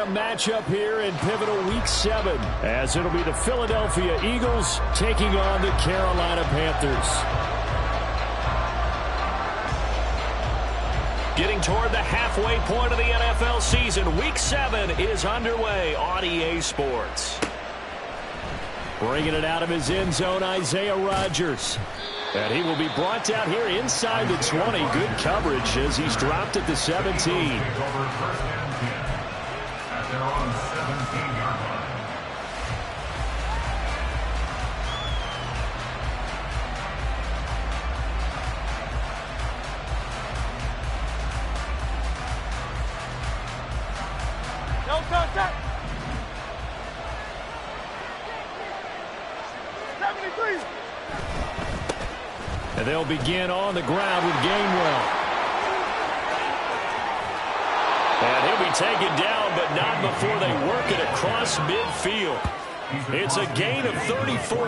matchup here in pivotal Week 7, as it'll be the Philadelphia Eagles taking on the Carolina Panthers. Getting toward the halfway point of the NFL season, Week 7 is underway on EA Sports. Bringing it out of his end zone, Isaiah Rodgers. And he will be brought down here inside the 20. Good coverage as he's dropped at the 17. And they'll begin on the ground with Gainwell. And he'll be taken down, but not before they work it across midfield. It's a gain of 34.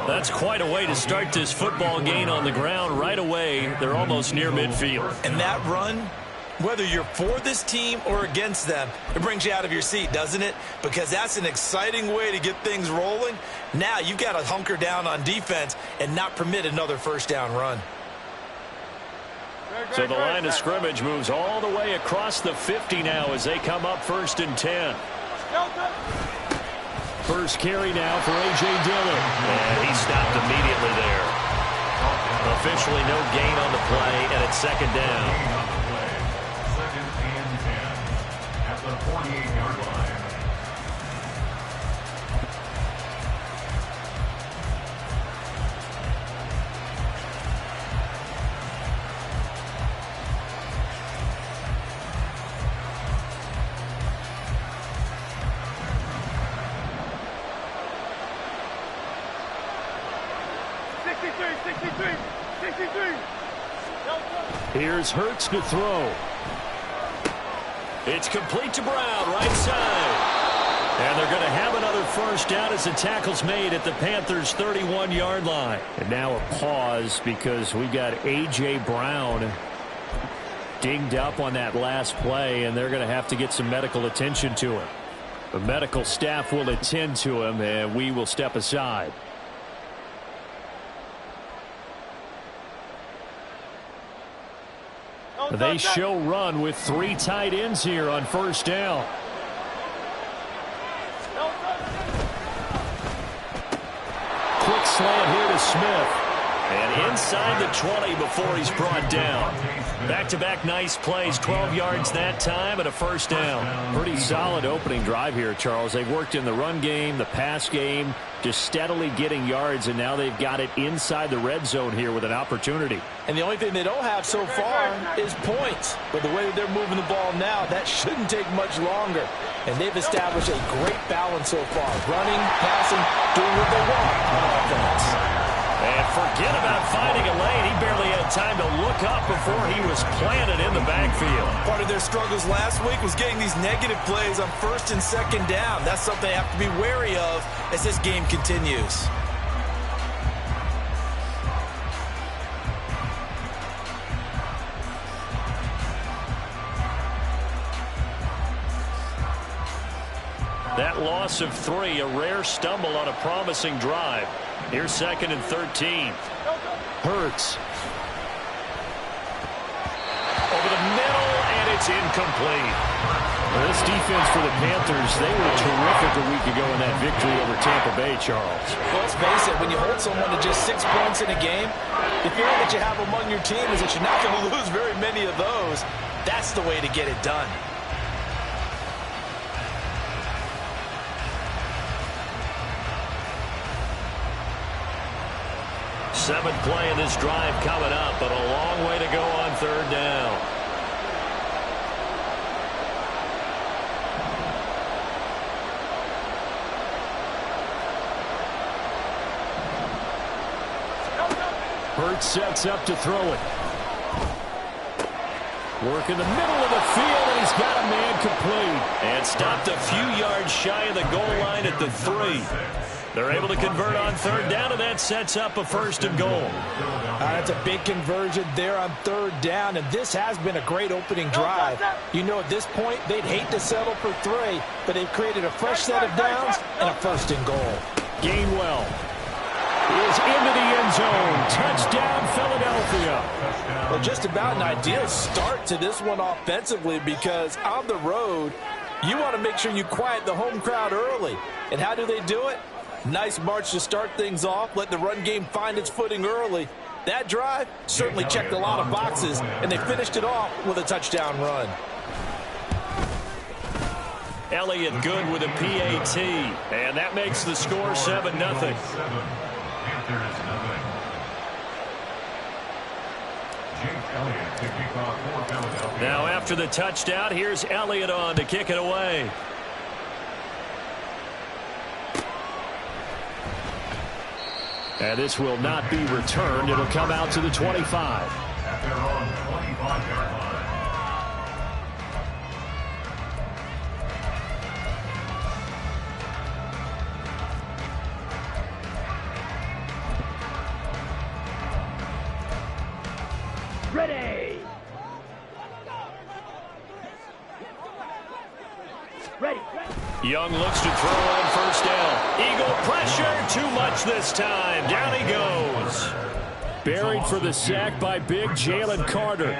That's quite a way to start this football game on the ground. Right away, they're almost near midfield. And that run, whether you're for this team or against them, it brings you out of your seat, doesn't it? Because that's an exciting way to get things rolling. Now you've got to hunker down on defense and not permit another first down run. So the line of scrimmage moves all the way across the 50 now as they come up 1st and 10. First carry now for A.J. Dillon. And he stopped immediately there. Officially no gain on the play, and it's 2nd down. 2nd and 10 at the 48-yard line. Here's Hurts to throw. It's complete to Brown, right side. And they're going to have another first down as the tackle's made at the Panthers' 31-yard line. And now a pause because we got A.J. Brown dinged up on that last play, and they're going to have to get some medical attention to him. The medical staff will attend to him, and we will step aside. They show run with 3 tight ends here on first down. Quick slant here to Smith. And inside the 20 before he's brought down. Back-to-back nice plays, 12 yards that time and a first down. Pretty solid opening drive here, Charles. They've worked in the run game, the pass game, just steadily getting yards, and now they've got it inside the red zone here with an opportunity. And the only thing they don't have so far is points. But the way that they're moving the ball now, that shouldn't take much longer. And they've established a great balance so far. Running, passing, doing what they want on offense. And forget about finding a lane. He barely had time to look up before he was planted in the backfield. Part of their struggles last week was getting these negative plays on 1st and 2nd down. That's something they have to be wary of as this game continues. That loss of 3, a rare stumble on a promising drive. Here's 2nd and 13. Hurts. Over the middle, and it's incomplete. Well, this defense for the Panthers, they were terrific a week ago in that victory over Tampa Bay, Charles. Well, let's face it, when you hold someone to just 6 points in a game, the feeling that you have among your team is that you're not going to lose very many of those. That's the way to get it done. Seventh play of this drive coming up, but a long way to go on 3rd down. Hurts sets up to throw it. Work in the middle of the field, and he's got a man complete. And stopped a few yards shy of the goal line at the 3. They're able to convert on third down, and that sets up a 1st and goal. That's a big conversion there on third down, and this has been a great opening drive. You know, at this point, they'd hate to settle for 3, but they've created a fresh set of downs and a 1st and goal. Gainwell is into the end zone. Touchdown, Philadelphia. Well, just about an ideal start to this one offensively, because on the road, you want to make sure you quiet the home crowd early. And how do they do it? Nice march to start things off. Let the run game find its footing early. That drive certainly checked a lot of boxes, and they finished it off with a touchdown run. Elliott good with a PAT, and that makes the score 7-0. Now after the touchdown, here's Elliott on to kick it away. And this will not be returned. It'll come out to the 25. At their own 25-yard line. Ready. Ready. Young looks to throw on 1st down. Eagle pressure, too much this time. Down he goes. Buried for the sack by big Jalen Carter.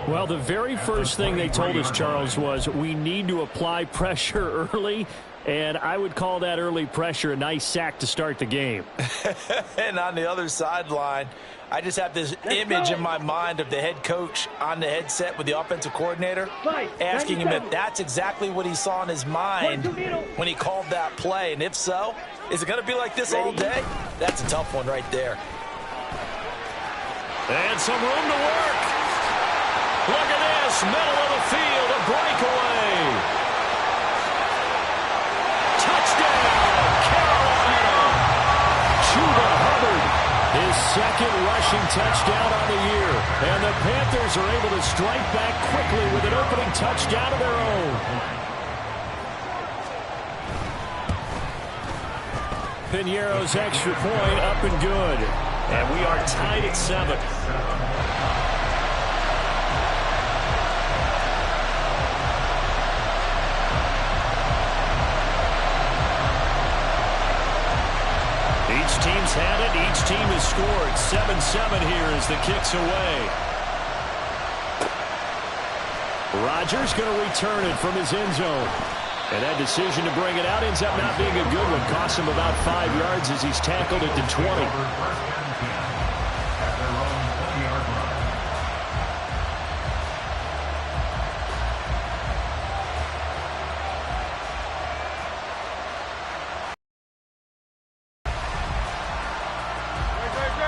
Well, the very first thing they told us, Charles, was we need to apply pressure early, and I would call that early pressure a nice sack to start the game. And on the other sideline, I just have this image in my mind of the head coach on the headset with the offensive coordinator asking him if that's exactly what he saw in his mind when he called that play. And if so, is it going to be like this all day? That's a tough one right there. And some room to work. Look at this, middle of the field, a breakaway. Touchdown, Carolina. Chuba Hubbard, his 2nd rushing touchdown on the year. And the Panthers are able to strike back quickly with an opening touchdown of their own. Piñeiro's extra point up and good. And we are tied at 7. Each team's had it. Each team has scored. 7-7 here as the kick's away. Rodgers going to return it from his end zone. And that decision to bring it out ends up not being a good one. Costs him about 5 yards as he's tackled at the 20.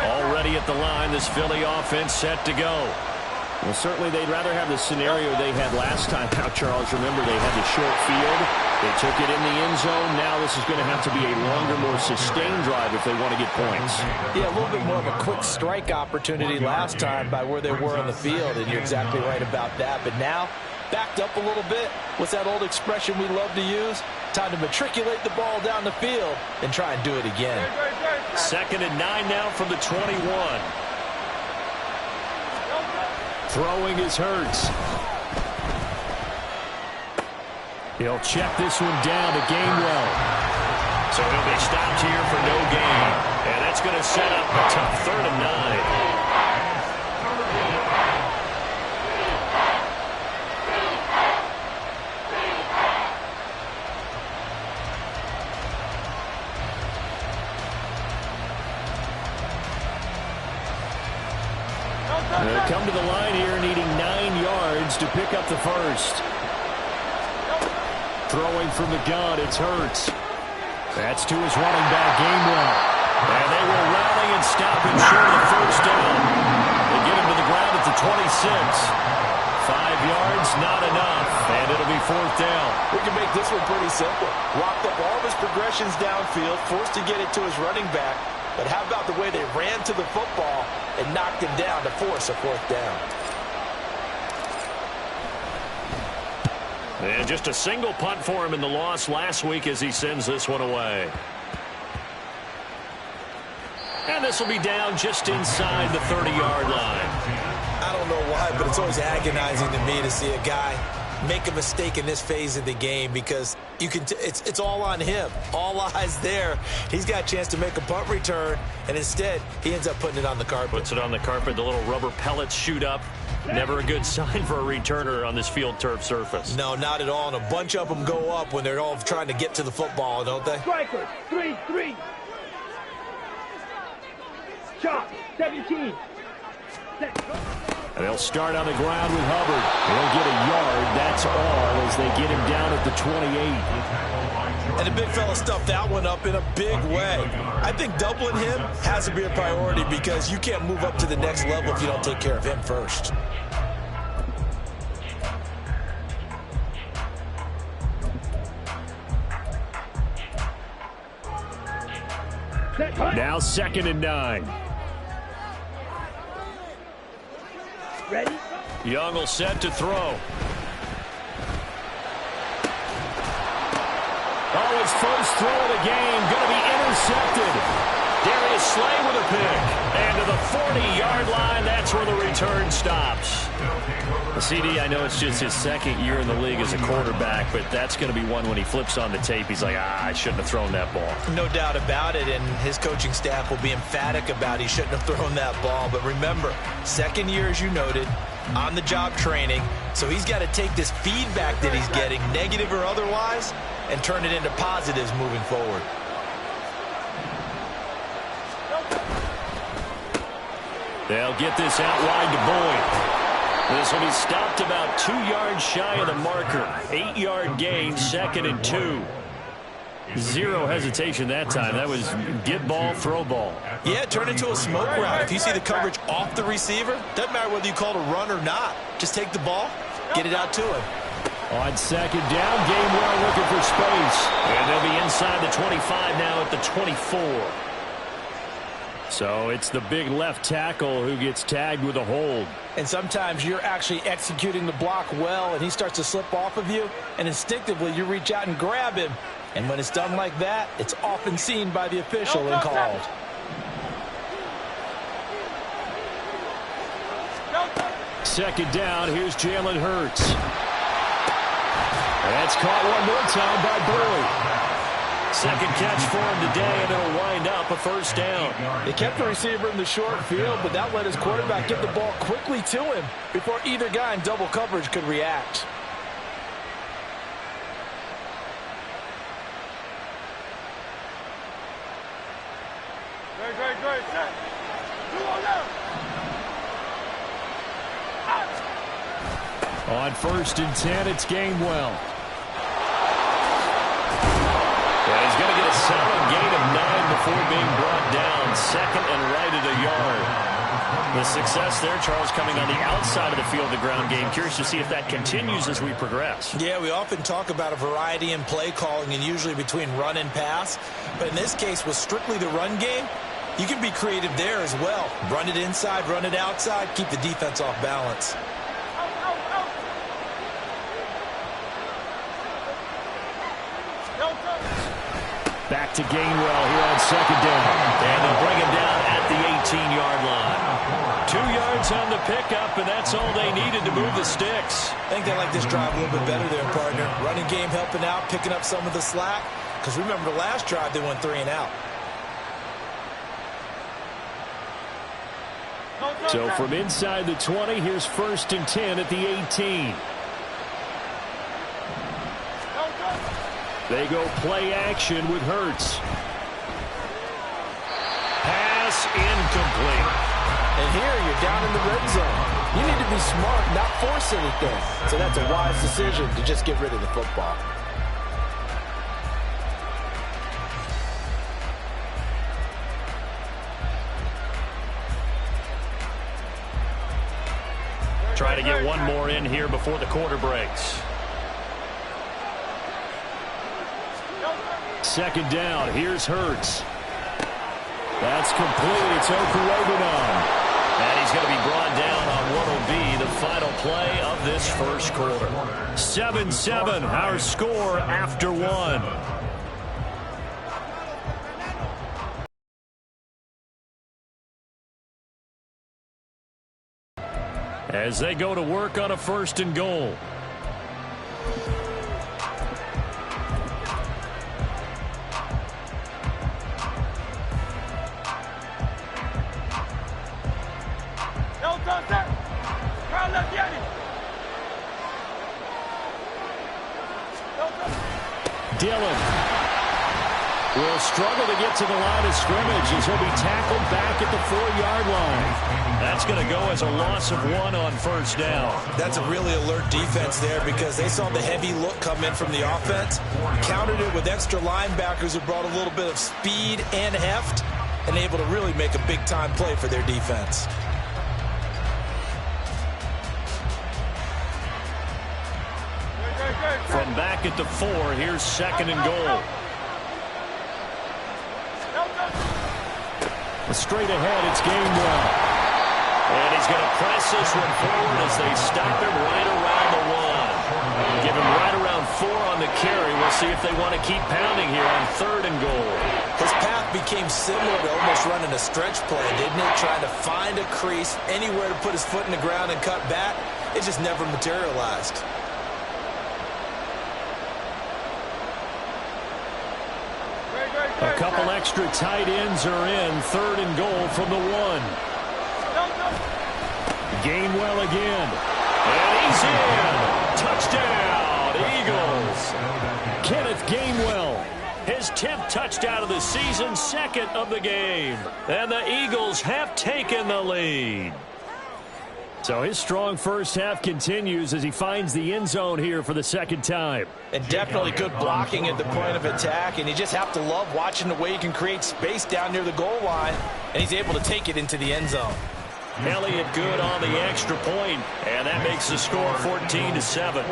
Already at the line, this Philly offense set to go. Well, certainly they'd rather have the scenario they had last time out, Charles. Remember, they had the short field. They took it in the end zone. Now this is going to have to be a longer, more sustained drive if they want to get points. Yeah, a little bit more of a quick strike opportunity last time by where they were on the field, and you're exactly right about that. But now, backed up a little bit. What's that old expression we love to use? Time to matriculate the ball down the field and try and do it again. 2nd and 9 now from the 21. Throwing is Hurts. He'll check this one down to Gainwell. So he'll be stopped here for no gain. And that's going to set up a tough 3rd and 9. They'll come to the line here needing 9 yards to pick up the 1st. Throwing from the gun, it's Hurts. That's to his running back, Gainwell. And they will rally and stop him short of the 1st down. They get him to the ground at the 26. 5 yards, not enough. And it'll be 4th down. We can make this one pretty simple. Locked up all of his progressions downfield, forced to get it to his running back. But how about the way they ran to the football and knocked him down to force a 4th down? And just a single punt for him in the loss last week as he sends this one away. And this will be down just inside the 30-yard line. I don't know why, but it's always agonizing to me to see a guy make a mistake in this phase of the game because it's all on him. All eyes there. He's got a chance to make a punt return, and instead he ends up putting it on the carpet. Puts it on the carpet. The little rubber pellets shoot up. Never a good sign for a returner on this field turf surface. No, not at all. And a bunch of them go up when they're all trying to get to the football, don't they? Striker, 3-3. Chop, 17. And they'll start on the ground with Hubbard. They'll get a yard, that's all, as they get him down at the 28. And the big fella stuffed that one up in a big way. I think doubling him has to be a priority because you can't move up to the next level if you don't take care of him first. Now 2nd and 9. Ready? Young will set to throw. Oh, his first throw of the game going to be intercepted. Darius Slay with a pick. And to the 40-yard line, that's where the return stops. The CD, I know it's just his 2nd year in the league as a quarterback, but that's going to be one when he flips on the tape. He's like, I shouldn't have thrown that ball. No doubt about it, and his coaching staff will be emphatic about he shouldn't have thrown that ball. But remember, 2nd year, as you noted, on-the-job training, so he's got to take this feedback that he's getting, negative or otherwise, and turn it into positives moving forward. They'll get this out wide to Boyd. This will be stopped about 2 yards shy of the marker. 8-yard gain, 2nd and 2. Zero hesitation that time. That was get ball, throw ball. Yeah, turn into a smoke route. If you see the coverage off the receiver, doesn't matter whether you call it a run or not. Just take the ball, get it out to him. On 2nd down, Gainwell looking for space. And they'll be inside the 25 now at the 24. So it's the big left tackle who gets tagged with a hold. And sometimes you're actually executing the block well, and he starts to slip off of you, and instinctively you reach out and grab him. And when it's done like that, it's often seen by the official and called. Second down, here's Jalen Hurts. That's caught one more time by Boyd. Second catch for him today, and it'll wind up a first down. They kept the receiver in the short field, but that let his quarterback get the ball quickly to him before either guy in double coverage could react. Great. Set. 2 on left. On 1st and 10, it's Gainwell. And he's going to get a solid gain of 9 before being brought down. 2nd and right at a yard. The success there, Charles, coming on the outside of the field, the ground game. Curious to see if that continues as we progress. Yeah, we often talk about a variety in play calling and usually between run and pass. But in this case, with strictly the run game, you can be creative there as well. Run it inside, run it outside, keep the defense off balance. Back to Gainwell here on 2nd down. And they'll bring him down at the 18-yard line. 2 yards on the pickup, and that's all they needed to move the sticks. I think they like this drive a little bit better there, partner. Running game helping out, picking up some of the slack. Because remember, the last drive, they went 3 and out. So from inside the 20, here's 1st and 10 at the 18. They go play action with Hurts. Pass incomplete. And here you're down in the red zone. You need to be smart, not force anything. So that's a wise decision to just get rid of the football. Try to get one more in here before the quarter breaks. 2nd down, here's Hurts. That's complete, it's Okurebunon. And he's going to be brought down on what will be the final play of this first quarter. 7-7, our score after 1. as they go to work on a 1st and goal. Dillon will struggle to get to the line of scrimmage as he'll be tackled back at the 4-yard line. That's going to go as a loss of 1 on 1st down. That's a really alert defense there because they saw the heavy look come in from the offense, countered it with extra linebackers who brought a little bit of speed and heft, and able to really make a big-time play for their defense. From back at the 4, here's 2nd and goal. Straight ahead, it's Gainwell. And he's going to press this one forward as they stop him right around the 1. Give him right around 4 on the carry. We'll see if they want to keep pounding here on 3rd and goal. His path became similar to almost running a stretch play, didn't it? Trying to find a crease, anywhere to put his foot in the ground and cut back. It just never materialized. A couple extra tight ends are in. 3rd and goal from the 1. Gainwell again. And he's in. Touchdown, Eagles. Kenneth Gainwell, his 10th touchdown of the season, 2nd of the game. And the Eagles have taken the lead. So his strong first half continues as he finds the end zone here for the 2nd time. And definitely good blocking at the point of attack, and you just have to love watching the way he can create space down near the goal line, and he's able to take it into the end zone. Elliott good on the extra point, and that makes the score 14-7.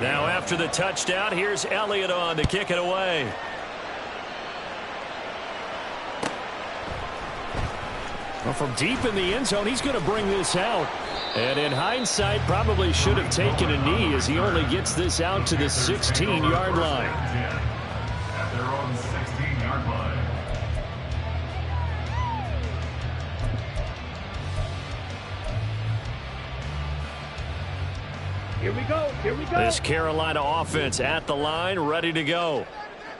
Now after the touchdown, here's Elliott on to kick it away. Well, from deep in the end zone, he's going to bring this out. And in hindsight, probably should have taken a knee as he only gets this out to the 16-yard line. At their own 16-yard line. Here we go. Here we go. This Carolina offense at the line, ready to go.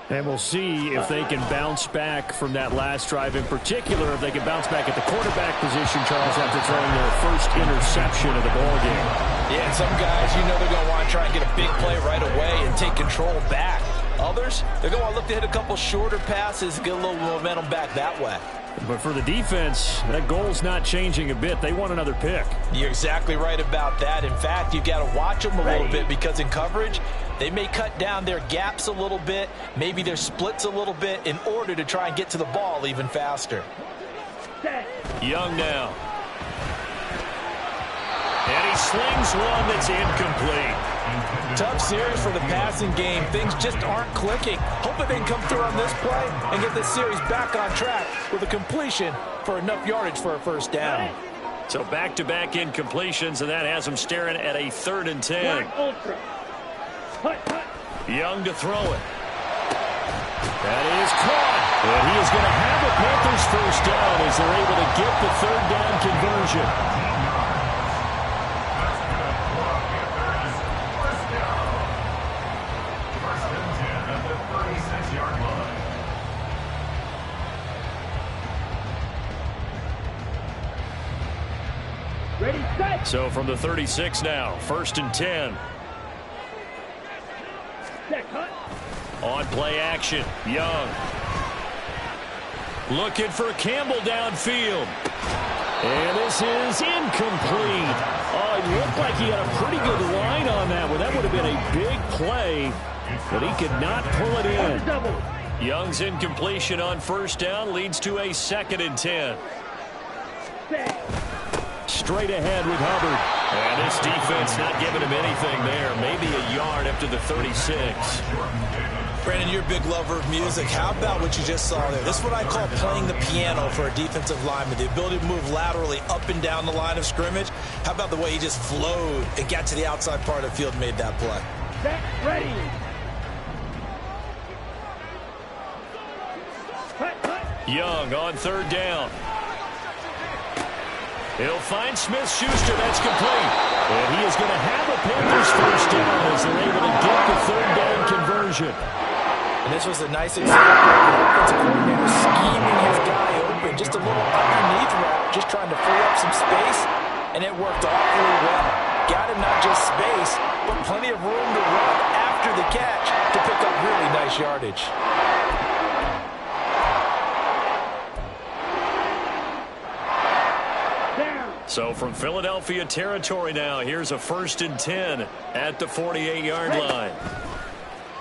And we'll see if they can bounce back from that last drive, in particular if they can bounce back at the quarterback position, Charles, after throwing their first interception of the ballgame. Yeah, and some guys, you know they're going to want to try and get a big play right away and take control back. Others, they're going to look to hit a couple shorter passes, get a little momentum back that way. But for the defense, that goal's not changing a bit. They want another pick. You're exactly right about that. In fact, you've got to watch them a little bit because in coverage, they may cut down their gaps a little bit, maybe their splits a little bit in order to try and get to the ball even faster. Young now. And he slings one that's incomplete. Tough series for the passing game. Things just aren't clicking. Hoping they can come through on this play and get this series back on track with a completion for enough yardage for a first down. So back-to-back incompletions, and that has him staring at a 3rd and 10. Young to throw it. That is caught. And he is going to have a Panthers first down as they're able to get the 3rd down conversion. Ready, set. So from the 36 now, 1st and 10. Set, cut. On play action, Young. Looking for Campbell downfield. And this is incomplete. Oh, it looked like he had a pretty good line on that one. That would have been a big play, but he could not pull it in. Young's incompletion on 1st down leads to a 2nd and 10. Straight ahead with Hubbard. And this defense not giving him anything there. Maybe a yard after the 36. Brandon, you're a big lover of music. How about what you just saw there? This is what I call playing the piano for a defensive lineman. The ability to move laterally up and down the line of scrimmage. How about the way he just flowed and got to the outside part of the field and made that play? Set, ready. Cut, cut. Young on third down. He'll find Smith-Schuster. That's complete. And he is going to have a Panthers first down as they're able to get the third down conversion. And this was a nice example of the offensive coordinator scheming his guy open. Just a little underneath route, just trying to free up some space. And it worked awfully well. Got him not just space, but plenty of room to run after the catch to pick up really nice yardage. So from Philadelphia territory now, here's a 1st and 10 at the 48-yard line.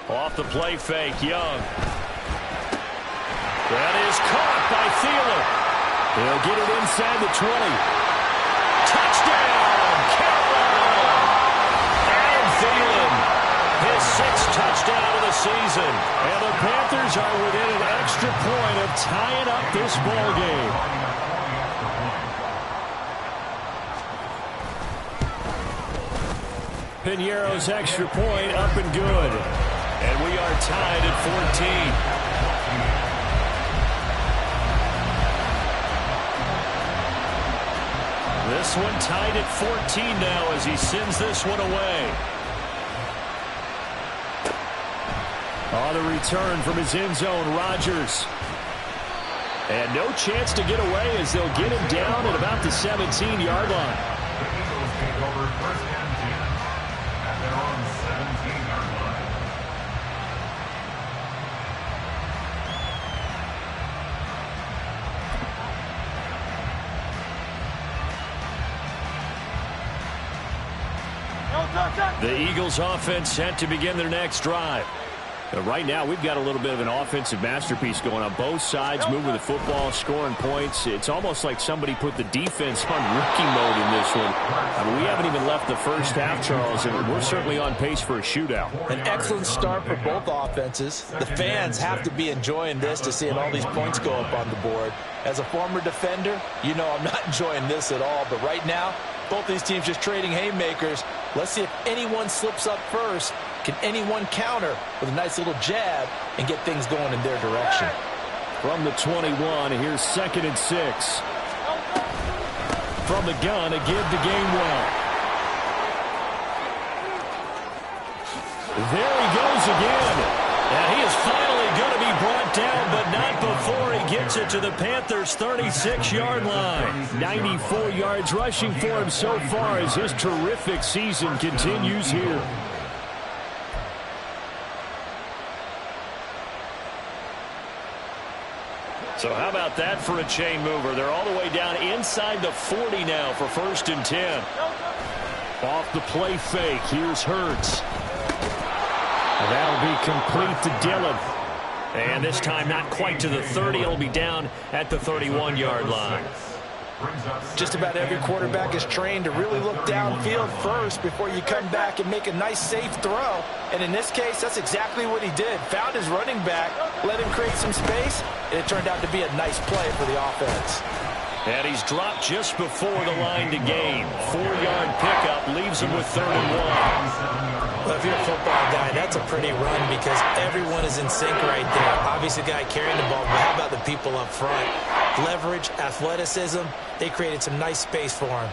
Off the play fake, Young. That is caught by Thielen. He'll get it inside the 20. Touchdown, Carolina! Adam Thielen, his 6th touchdown of the season. And the Panthers are within an extra point of tying up this ball game. Piñeiro's extra point up and good. And we are tied at 14. This one tied at 14 now as he sends this one away. On the return from his end zone, Rodgers. And no chance to get away as they'll get him down at about the 17-yard line. The Eagles take over 1st and 10 at their own 17-yard line. The Eagles offense set to begin their next drive. Right now, we've got a little bit of an offensive masterpiece going on both sides, moving the football, scoring points. It's almost like somebody put the defense on rookie mode in this one. I mean, we haven't even left the first half, Charles, and we're certainly on pace for a shootout. An excellent start for both offenses. The fans have to be enjoying this to seeing all these points go up on the board. As a former defender, you know I'm not enjoying this at all. But right now, both these teams just trading haymakers. Let's see if anyone slips up first. Can anyone counter with a nice little jab and get things going in their direction? From the 21, here's 2nd and 6. From the gun, a give to Gainwell. There he goes again. And he is finally going to be brought down, but not before he gets it to the Panthers' 36-yard line. 94 yards rushing for him so far as his terrific season continues here. So how about that for a chain mover? They're all the way down inside the 40 now for 1st and 10. Off the play fake, here's Hurts. And that'll be complete to Dillon. And this time not quite to the 30. It'll be down at the 31-yard line. Just about every quarterback is trained to really look downfield first before you come back and make a nice, safe throw. And in this case, that's exactly what he did. Found his running back, let him create some space, and it turned out to be a nice play for the offense. And he's dropped just before the line to gain. 4-yard pickup leaves him with 3rd and 1. Well, if you're a football guy, that's a pretty run because everyone is in sync right there. Obviously, the guy carrying the ball, but how about the people up front? Leverage, athleticism, they created some nice space for him.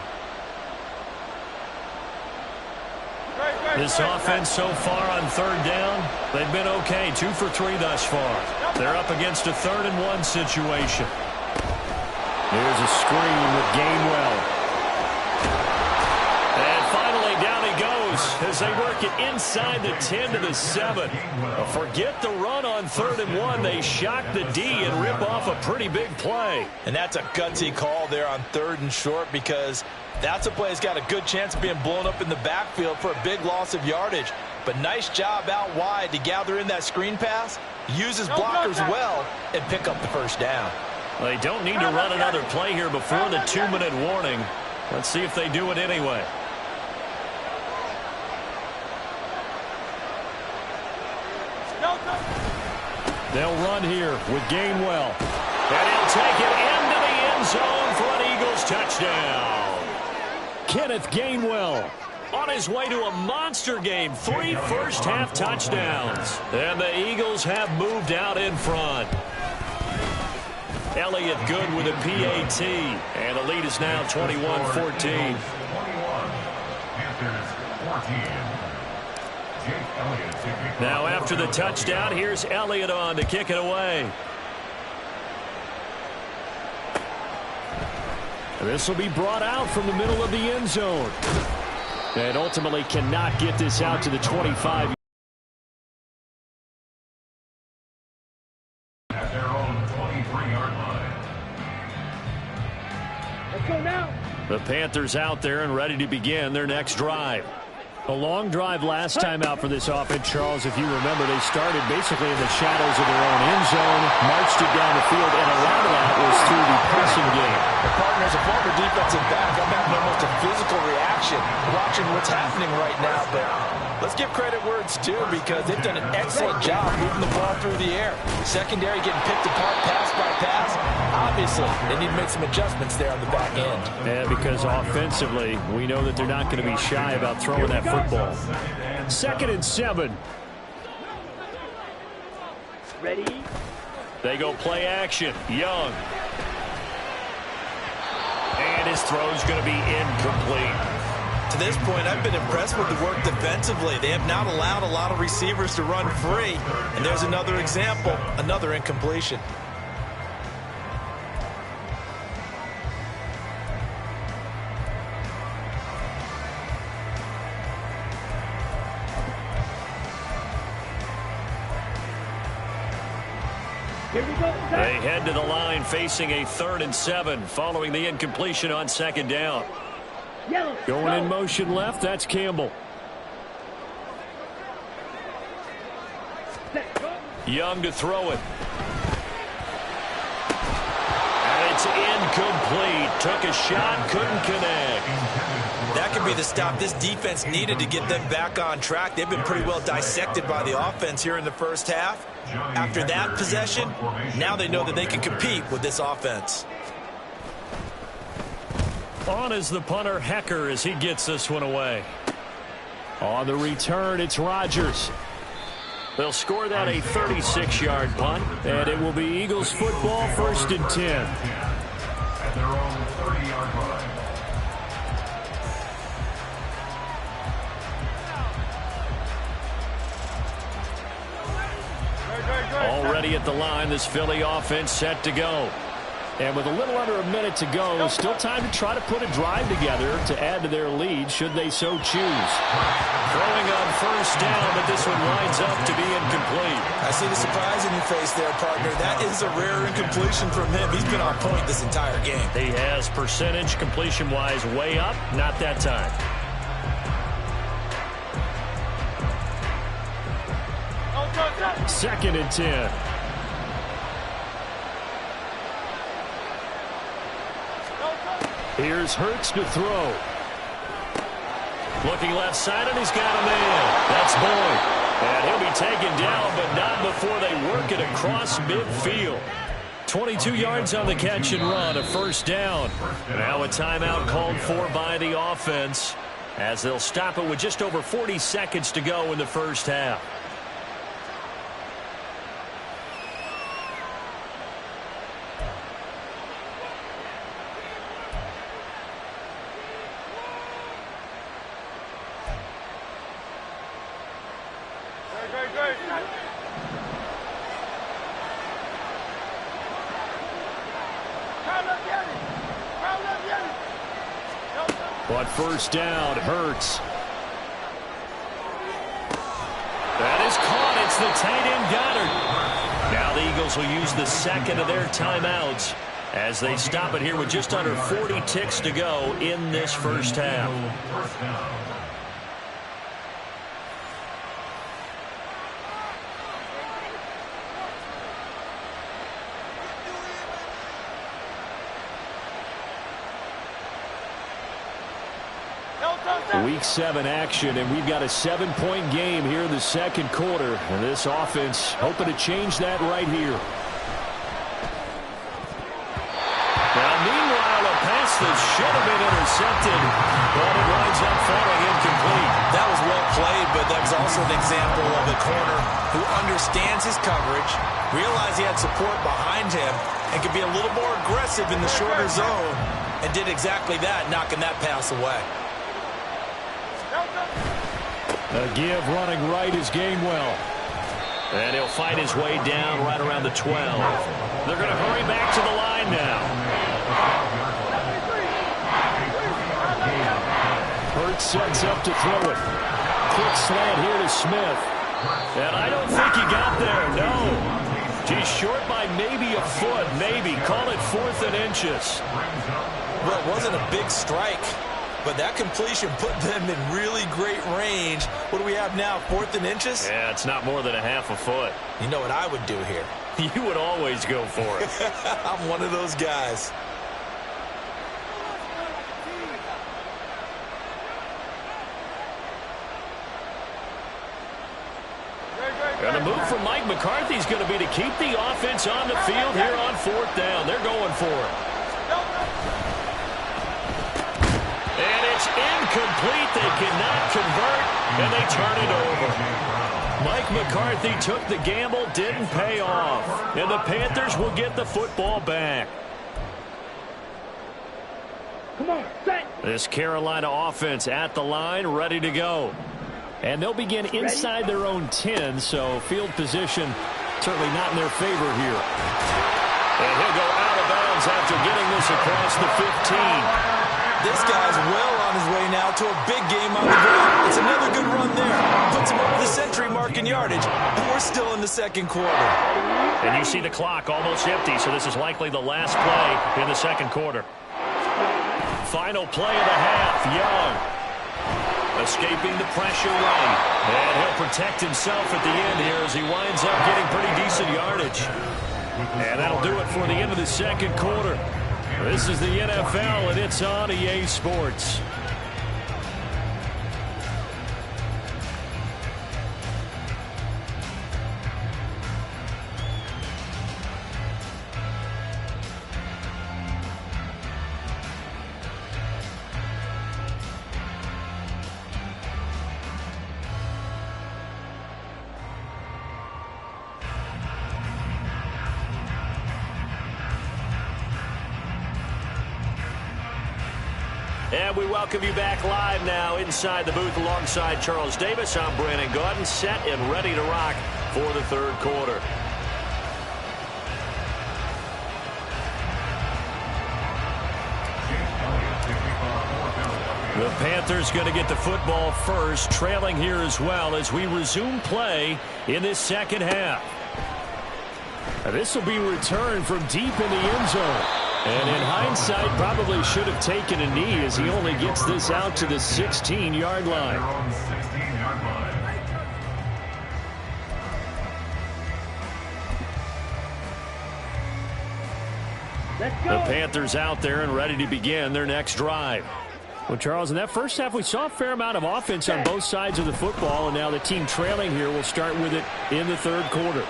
This offense so far on 3rd down, they've been okay. 2 for 3 thus far. They're up against a 3rd and 1 situation. Here's a screen with Gainwell. And finally down he goes as they work it inside the 10 to the 7. Forget the run on 3rd and 1. They shock the D and rip off a pretty big play. And that's a gutsy call there on 3rd and short because that's a play that's got a good chance of being blown up in the backfield for a big loss of yardage. But nice job out wide to gather in that screen pass, use his blockers well, and pick up the 1st down. They don't need to run another play here before the 2-minute warning. Let's see if they do it anyway. They'll run here with Gainwell. And he'll take it into the end zone for an Eagles touchdown. Kenneth Gainwell on his way to a monster game. 3 first-half touchdowns. And the Eagles have moved out in front. Elliott good with a PAT. And the lead is now 21-14. 21. Panthers 14. Now after the touchdown, here's Elliott on to kick it away. This will be brought out from the middle of the end zone. And ultimately cannot get this out to the 25. At their own 23-yard line. Let's go now. The Panthers out there and ready to begin their next drive. A long drive last time out for this offense, Charles. If you remember, they started basically in the shadows of their own end zone, marched it down the field, and a lot of that was through the passing game. The partner, as a former defensive back, I'm having almost a physical reaction watching what's happening right now. But let's give credit where it's due, because they've done an excellent job moving the ball through the air. Secondary getting picked apart pass by pass. Obviously, they need to make some adjustments there on the back end. Yeah, because offensively, we know that they're not going to be shy about throwing that football. 2nd and 7. Ready? They go play action. Young. And his throw's going to be incomplete. To this point, I've been impressed with the work defensively. They have not allowed a lot of receivers to run free. And there's another example, another incompletion. Here we go. They head to the line facing a 3rd and 7 following the incompletion on 2nd down. Yellow. Going in motion left, that's Campbell. Set, go. Young to throw it. And it's incomplete. Took a shot, couldn't connect. That could be the stop this defense needed to get them back on track. They've been pretty well dissected by the offense here in the first half. After that possession, now they know that they can compete with this offense. On is the punter, Hecker, as he gets this one away. On the return, it's Rodgers. They'll score that a 36-yard punt, and it will be Eagles football, 1st and 10. At their own 30-yard line. Already at the line, this Philly offense set to go. And with a little under a minute to go, still time to try to put a drive together to add to their lead should they so choose. Throwing on 1st down, but this one winds up to be incomplete. I see the surprise in your face there, partner. That is a rare incompletion from him. He's been on point this entire game. He has percentage completion-wise way up, not that time. Second and 10. Here's Hurts to throw. Looking left side, and he's got a man. That's Boyd. And he'll be taken down, but not before they work it across midfield. 22 yards on the catch and run, a 1st down. Now a timeout called for by the offense, as they'll stop it with just over 40 seconds to go in the first half. But 1st down, Hurts. That is caught. It's the tight end, Goddard. Now the Eagles will use the 2nd of their timeouts as they stop it here with just under 40 ticks to go in this first half. First down. Week 7 action, and we've got a 7-point game here in the 2nd quarter. And this offense hoping to change that right here. Now, meanwhile, a pass that should have been intercepted, but it winds up falling incomplete. That was well played, but that was also an example of a the corner who understands his coverage, realized he had support behind him, and could be a little more aggressive in the shorter zone, and did exactly that, knocking that pass away. A give running right is Gainwell. And he'll fight his way down right around the 12. They're going to hurry back to the line now. Hurts sets up to throw it. Quick slant here to Smith. And I don't think he got there, no. He's short by maybe a foot, maybe. Call it 4th and inches. Well, it wasn't a big strike, but that completion put them in really great range. What do we have now, 4th and inches? Yeah, it's not more than a half a foot. You know what I would do here? You would always go for it. I'm one of those guys. And the move from Mike McCarthy is going to be to keep the offense on the field here on 4th down. They're going for it. And it's incomplete. They cannot convert, and they turn it over. Mike McCarthy took the gamble, didn't pay off. And the Panthers will get the football back. Come on, set. This Carolina offense at the line, ready to go. And they'll begin inside their own 10, so field position certainly not in their favor here. And he'll go out of bounds after getting this across the 15. This guy's well on his way now to a big game on the ground. It's another good run there. Puts him over the century mark in yardage, and we're still in the second quarter. And you see the clock almost empty, so this is likely the last play in the second quarter. Final play of the half, Young. Escaping the pressure right. And he'll protect himself at the end here as he winds up getting pretty decent yardage. And that'll do it for the end of the second quarter. This is the NFL, and it's on EA Sports. And we welcome you back live now inside the booth alongside Charles Davis. I'm Brandon Gaudin, set and ready to rock for the third quarter. The Panthers going to get the football first, trailing here as well as we resume play in this second half. This will be returned from deep in the end zone. And in hindsight, probably should have taken a knee as he only gets this out to the 16-yard line. Let's go. The Panthers out there and ready to begin their next drive. Well, Charles, in that first half, we saw a fair amount of offense on both sides of the football, and now the team trailing here will start with it in the third quarter.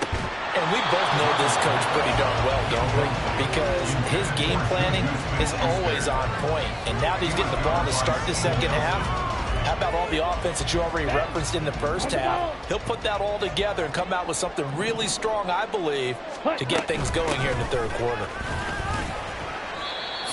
And we both know this coach pretty darn well, don't we? Because his game planning is always on point. And now that he's getting the ball to start the second half, how about all the offense that you already referenced in the first half? He'll put that all together and come out with something really strong, I believe, to get things going here in the third quarter.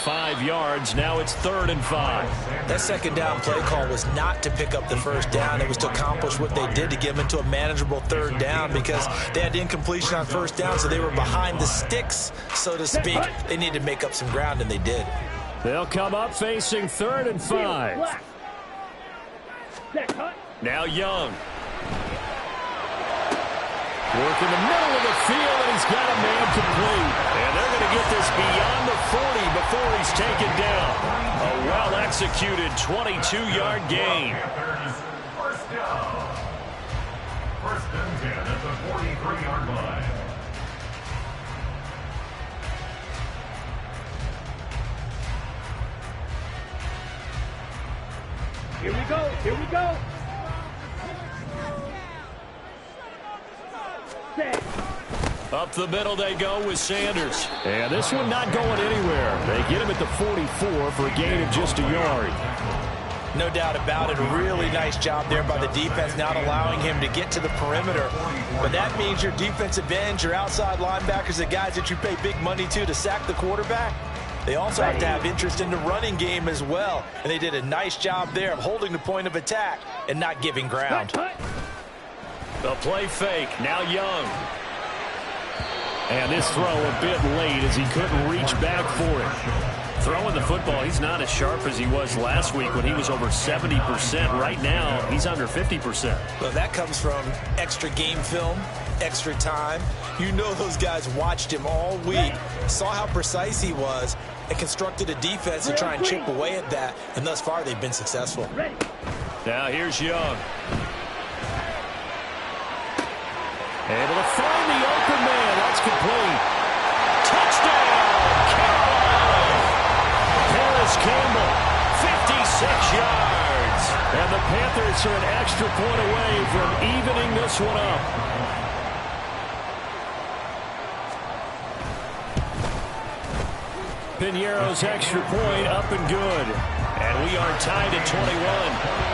5 yards. Now it's 3rd and 5. That second down play call was not to pick up the first down. It was to accomplish what they did to get them into a manageable third down because they had incompletion on first down, so they were behind the sticks, so to speak. They needed to make up some ground, and they did. They'll come up facing 3rd and 5. Now Young. Work in the middle of the field, and he's got a man complete. And they're going to get this beyond the 40 before he's taken down. A well-executed 22-yard gain. First down. First and 10 at the 43-yard line. Here we go. Here we go. Set. Up the middle they go with Sanders. And this one not going anywhere. They get him at the 44 for a gain of just a yard. No doubt about it. A really nice job there by the defense, not allowing him to get to the perimeter. But that means your defensive ends, your outside linebackers, the guys that you pay big money to sack the quarterback, they also have to have interest in the running game as well. And they did a nice job there of holding the point of attack and not giving ground. The play fake. Now Young. And this throw a bit late as he couldn't reach back for it. Throwing the football, he's not as sharp as he was last week when he was over 70%. Right now, he's under 50%. Well, that comes from extra game film, extra time. You know those guys watched him all week, saw how precise he was, and constructed a defense to try and chip away at that. And thus far, they've been successful. Now here's Young. Able to find the open man. That's complete. Touchdown, Carolina. Paris Campbell, 56 yards. And the Panthers are an extra point away from evening this one up. Piñeiro's extra point up and good. And we are tied at 21.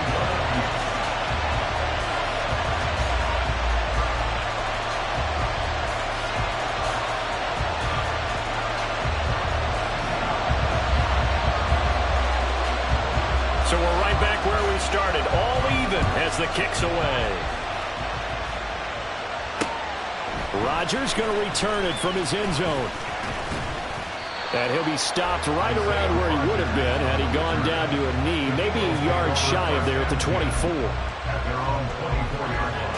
So we're right back where we started, all even as the kick's away. Rodgers going to return it from his end zone. And he'll be stopped right around where he would have been had he gone down to a knee, maybe a yard shy of there at the 24. At their own 24-yard line.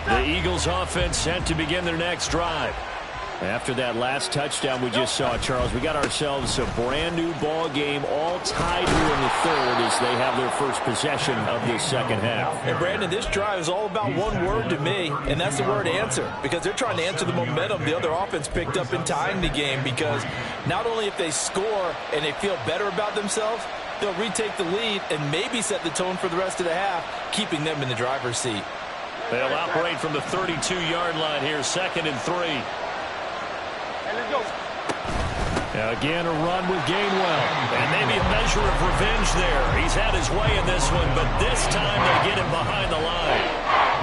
The Eagles offense set to begin their next drive. After that last touchdown we just saw, Charles, we got ourselves a brand new ball game, all tied here in the third as they have their first possession of this second half. And Brandon, this drive is all about one word to me, and that's the word answer, because they're trying to answer the momentum the other offense picked up in tying the game, because not only if they score and they feel better about themselves, they'll retake the lead and maybe set the tone for the rest of the half, keeping them in the driver's seat. They'll operate from the 32-yard line here, 2nd and 3. Again, a run with Gainwell. And maybe a measure of revenge there. He's had his way in this one, but this time they get him behind the line.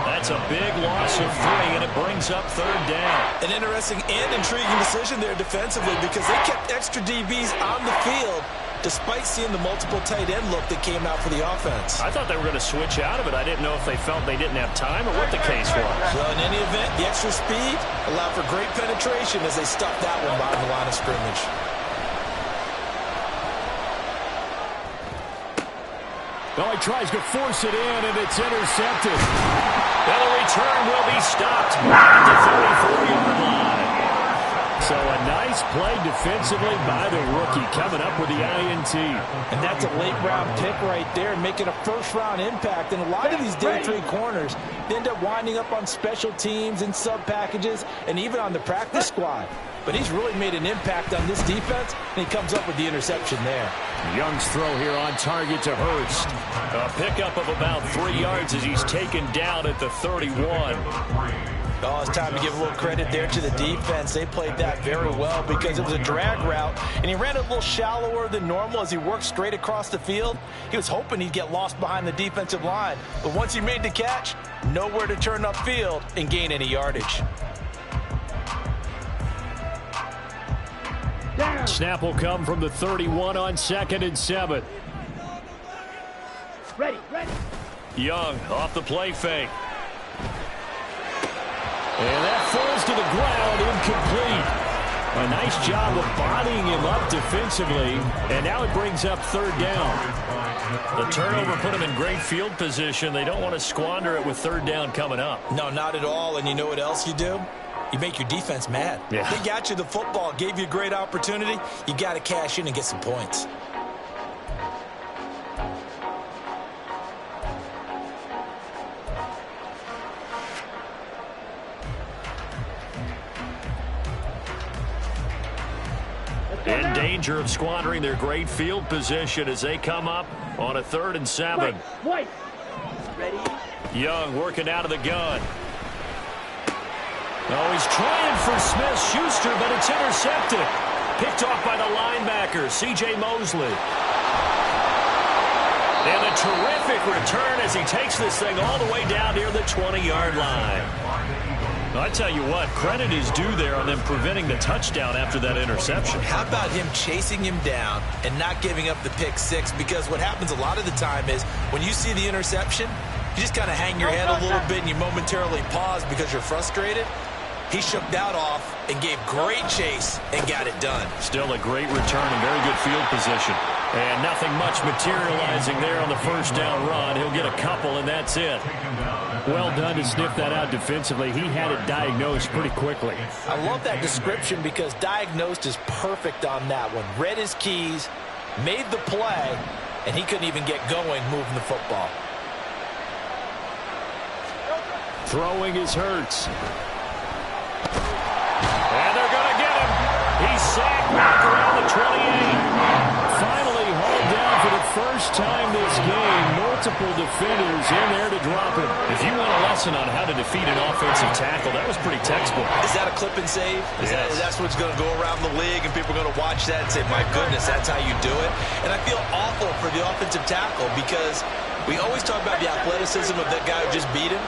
That's a big loss of 3, and it brings up 3rd down. An interesting and intriguing decision there defensively, because they kept extra DBs on the field despite seeing the multiple tight end look that came out for the offense. I thought they were going to switch out of it. I didn't know if they felt they didn't have time or what the case was. Well, in any event, the extra speed allowed for great penetration as they stuffed that one behind the line of scrimmage. Well, he tries to force it in, and it's intercepted. Now the return will be stopped at the 34-yard line. So a nice play defensively by the rookie, coming up with the INT. And that's a late-round pick right there, making a first-round impact. And a lot of these day 3 corners, they end up winding up on special teams and sub-packages and even on the practice squad. But he's really made an impact on this defense, and he comes up with the interception there. Young's throw here on target to Hurst. A pickup of about 3 yards as he's taken down at the 31. Oh, it's time to give a little credit there to the defense. They played that very well because it was a drag route, and he ran a little shallower than normal as he worked straight across the field. He was hoping he'd get lost behind the defensive line, but once he made the catch, nowhere to turn upfield and gain any yardage. Snap will come from the 31 on 2nd and 7. Ready. Young off the play fake. And that falls to the ground, incomplete. A nice job of bodying him up defensively, and now it brings up 3rd down. The turnover put him in great field position. They don't want to squander it with 3rd down coming up. No, not at all, and you know what else you do? You make your defense mad. Yeah. They got you the football, gave you a great opportunity. You got to cash in and get some points. In danger of squandering their great field position as they come up on a 3rd and 7. Ready. Young working out of the gun. Oh, he's trying for Smith-Schuster, but it's intercepted. Picked off by the linebacker, C.J. Mosley. And a terrific return as he takes this thing all the way down near the 20-yard line. Well, I tell you what, credit is due there on them preventing the touchdown after that interception. How about him chasing him down and not giving up the pick six? Because what happens a lot of the time is when you see the interception, you just kind of hang your head a little bit and you momentarily pause because you're frustrated. He shook that off and gave great chase and got it done. Still a great return and very good field position. And nothing much materializing there on the first down run. He'll get a couple, and that's it. Well done to sniff that out defensively. He had it diagnosed pretty quickly. I love that description because diagnosed is perfect on that one. Read his keys, made the play, and he couldn't even get going moving the football. Throwing is Hurts. And they're going to get him. He's sacked back around the 28. Finally hauled down for the first time this game. Multiple defenders in there to drop him. If you want a lesson on how to defeat an offensive tackle, that was pretty textbook. Is that a clip and save? That's what's going to go around the league, and people are going to watch that and say, my goodness, that's how you do it. And I feel awful for the offensive tackle because we always talk about the athleticism of that guy who just beat him.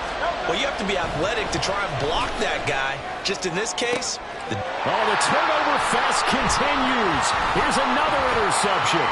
Well, you have to be athletic to try and block that guy. Just in this case, the turnover fest continues. Here's another interception.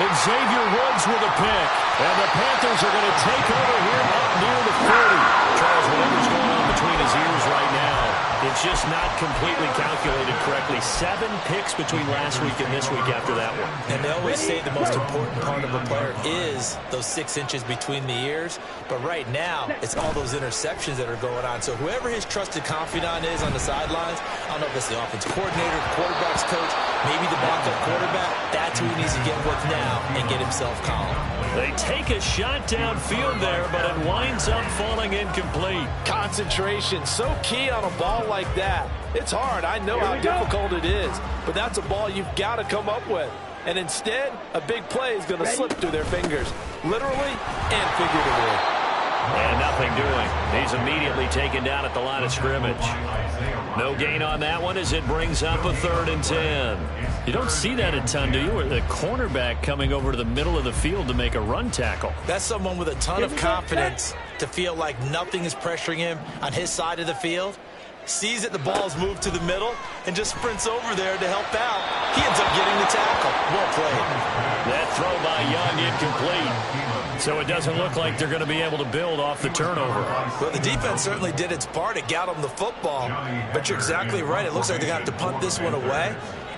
And Xavier Woods with a pick. And the Panthers are going to take over here up near the 30. Charles, whatever's going on between his ears right now, it's just not completely calculated correctly. 7 picks between last week and this week after that one. And they always say the most important part of a player is those 6 inches between the ears. But right now, it's all those interceptions that are going on. So whoever his trusted confidant is on the sidelines, I don't know if it's the offense coordinator, the quarterback's coach, maybe the backup quarterback, that's who he needs to get with now and get himself calm. They take a shot downfield there, but it winds up falling incomplete. Concentration, so key on a ball like that. It's hard. I know how difficult it is, but that's a ball you've got to come up with. And instead, a big play is going to slip through their fingers, literally and figuratively. And nothing doing. He's immediately taken down at the line of scrimmage. No gain on that one as it brings up a 3rd and 10. You don't see that a ton, do you? Or the cornerback coming over to the middle of the field to make a run tackle. That's someone with a ton of confidence to feel like nothing is pressuring him on his side of the field. Sees that the ball's moved to the middle and just sprints over there to help out. He ends up getting the tackle. Well played. That throw by Young incomplete. So it doesn't look like they're going to be able to build off the turnover. Well, the defense certainly did its part. It got them the football. But you're exactly right. It looks like they're going to have to punt this one away.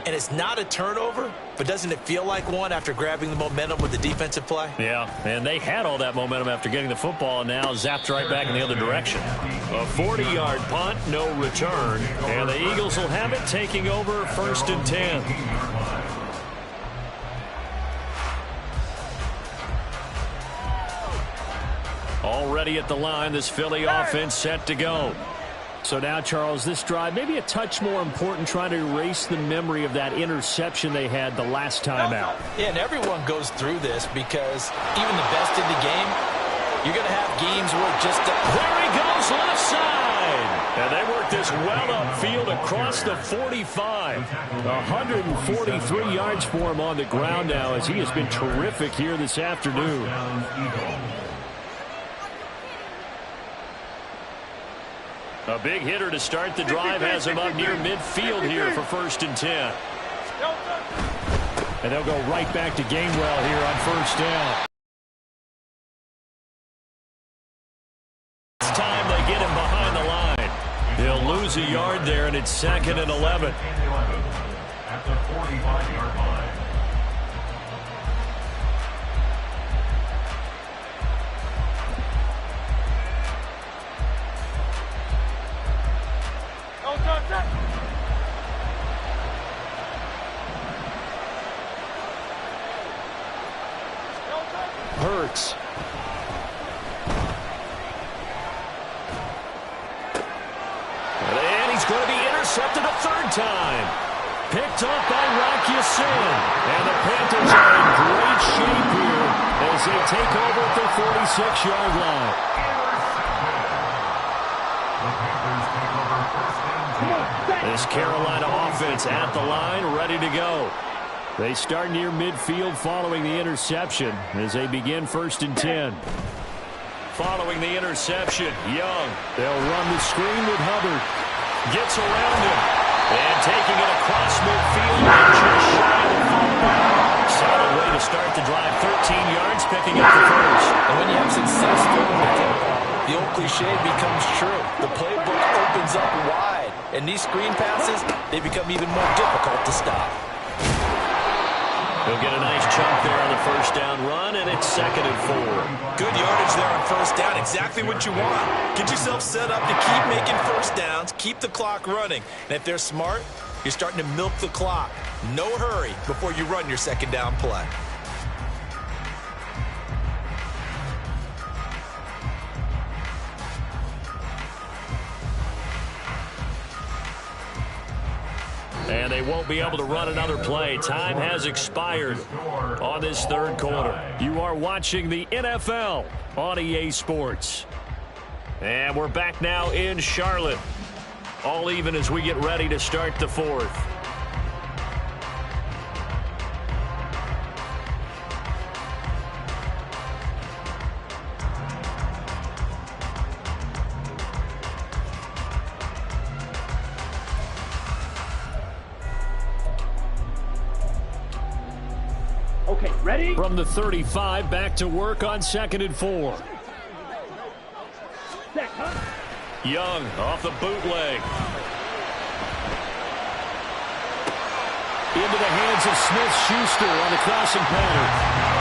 And it's not a turnover, but doesn't it feel like one after grabbing the momentum with the defensive play? Yeah, and they had all that momentum after getting the football, and now zapped right back in the other direction. A 40-yard punt, no return, and the Eagles will have it taking over 1st and 10. Already at the line, this Philly offense set to go. So now, Charles, this drive, maybe a touch more important, trying to erase the memory of that interception they had the last time out. Yeah, and everyone goes through this because even the best in the game, you're going to have games where just... There he goes, left side! And they work this well upfield across the 45. 143 yards for him on the ground now as he has been terrific here this afternoon. A big hitter to start the drive has him up near midfield here for 1st and 10. And they'll go right back to Gainwell here on 1st down. This time they get him behind the line. He'll lose a yard there, and it's 2nd and 11. At the 45-yard line. Hurts. And he's going to be intercepted a 3rd time. Picked up by Rocky Sin. And the Panthers are in great shape here as they take over at the 46-yard line. The Panthers take over 1st This Carolina offense at the line, ready to go. They start near midfield following the interception as they begin 1st and 10. Following the interception, Young. They'll run the screen with Hubbard. Gets around him. And taking it across midfield. Just shy of the fullback. Solid way to start the drive. 13 yards, picking up the first. And when you have success throwing the football, the old cliche becomes true. The playbook opens up wide. And these screen passes, they become even more difficult to stop. He'll get a nice chunk there on the first down run, and it's 2nd and 4. Good yardage there on first down. Exactly what you want. Get yourself set up to keep making first downs, keep the clock running. And if they're smart, you're starting to milk the clock. No hurry before you run your 2nd down play. And they won't be able to run another play. Time has expired on this 3rd quarter. You are watching the NFL on EA Sports. And we're back now in Charlotte. All even as we get ready to start the 4th. Okay, ready? From the 35, back to work on 2nd and 4. Set, huh? Young off the bootleg. Into the hands of Smith-Schuster on the crossing pattern.